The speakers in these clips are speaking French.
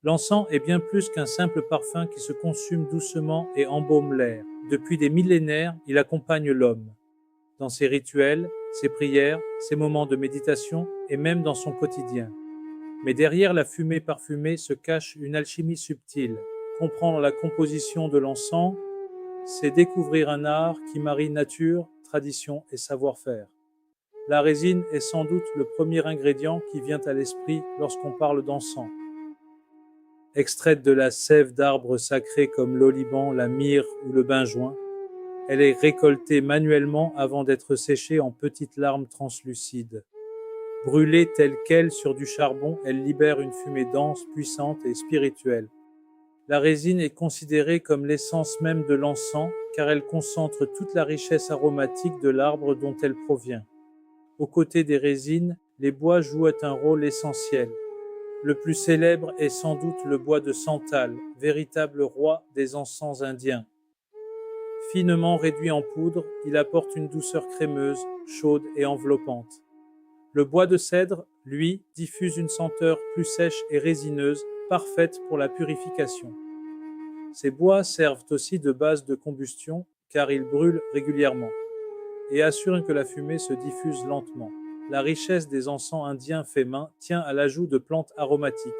L'encens est bien plus qu'un simple parfum qui se consume doucement et embaume l'air. Depuis des millénaires, il accompagne l'homme, dans ses rituels, ses prières, ses moments de méditation et même dans son quotidien. Mais derrière la fumée parfumée se cache une alchimie subtile. Comprendre la composition de l'encens, c'est découvrir un art qui marie nature, tradition et savoir-faire. La résine est sans doute le premier ingrédient qui vient à l'esprit lorsqu'on parle d'encens. Extraite de la sève d'arbres sacrés comme l'oliban, la myrrhe ou le benjoin, elle est récoltée manuellement avant d'être séchée en petites larmes translucides. Brûlée telle quelle sur du charbon, elle libère une fumée dense, puissante et spirituelle. La résine est considérée comme l'essence même de l'encens, car elle concentre toute la richesse aromatique de l'arbre dont elle provient. Aux côtés des résines, les bois jouent un rôle essentiel. Le plus célèbre est sans doute le bois de santal, véritable roi des encens indiens. Finement réduit en poudre, il apporte une douceur crémeuse, chaude et enveloppante. Le bois de cèdre, lui, diffuse une senteur plus sèche et résineuse, parfaite pour la purification. Ces bois servent aussi de base de combustion, car ils brûlent régulièrement et assurent que la fumée se diffuse lentement. La richesse des encens indiens faits main tient à l'ajout de plantes aromatiques.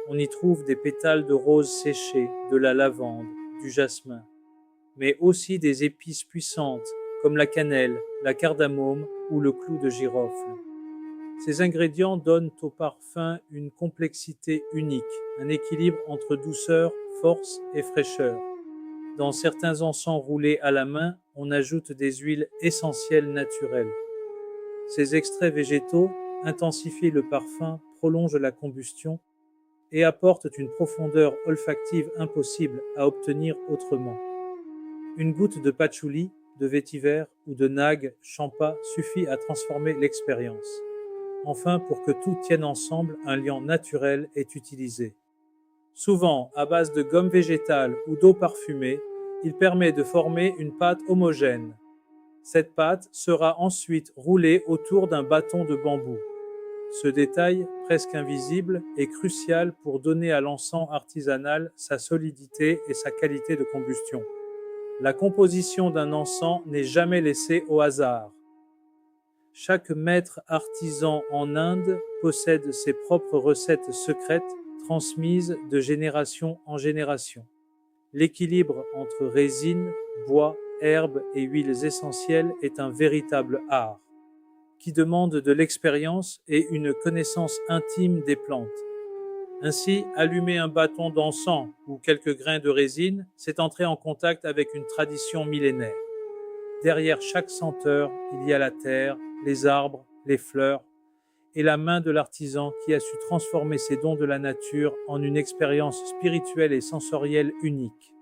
On y trouve des pétales de rose séchés, de la lavande, du jasmin, mais aussi des épices puissantes comme la cannelle, la cardamome ou le clou de girofle. Ces ingrédients donnent au parfum une complexité unique, un équilibre entre douceur, force et fraîcheur. Dans certains encens roulés à la main, on ajoute des huiles essentielles naturelles. Ces extraits végétaux intensifient le parfum, prolongent la combustion et apportent une profondeur olfactive impossible à obtenir autrement. Une goutte de patchouli, de vétiver ou de nag champa suffit à transformer l'expérience. Enfin, pour que tout tienne ensemble, un liant naturel est utilisé. Souvent à base de gomme végétale ou d'eau parfumée, il permet de former une pâte homogène. Cette pâte sera ensuite roulée autour d'un bâton de bambou. Ce détail, presque invisible, est crucial pour donner à l'encens artisanal sa solidité et sa qualité de combustion. La composition d'un encens n'est jamais laissée au hasard. Chaque maître artisan en Inde possède ses propres recettes secrètes transmises de génération en génération. L'équilibre entre résine, bois, herbes et huiles essentielles est un véritable art, qui demande de l'expérience et une connaissance intime des plantes. Ainsi, allumer un bâton d'encens ou quelques grains de résine, c'est entrer en contact avec une tradition millénaire. Derrière chaque senteur, il y a la terre, les arbres, les fleurs, et la main de l'artisan qui a su transformer ces dons de la nature en une expérience spirituelle et sensorielle unique.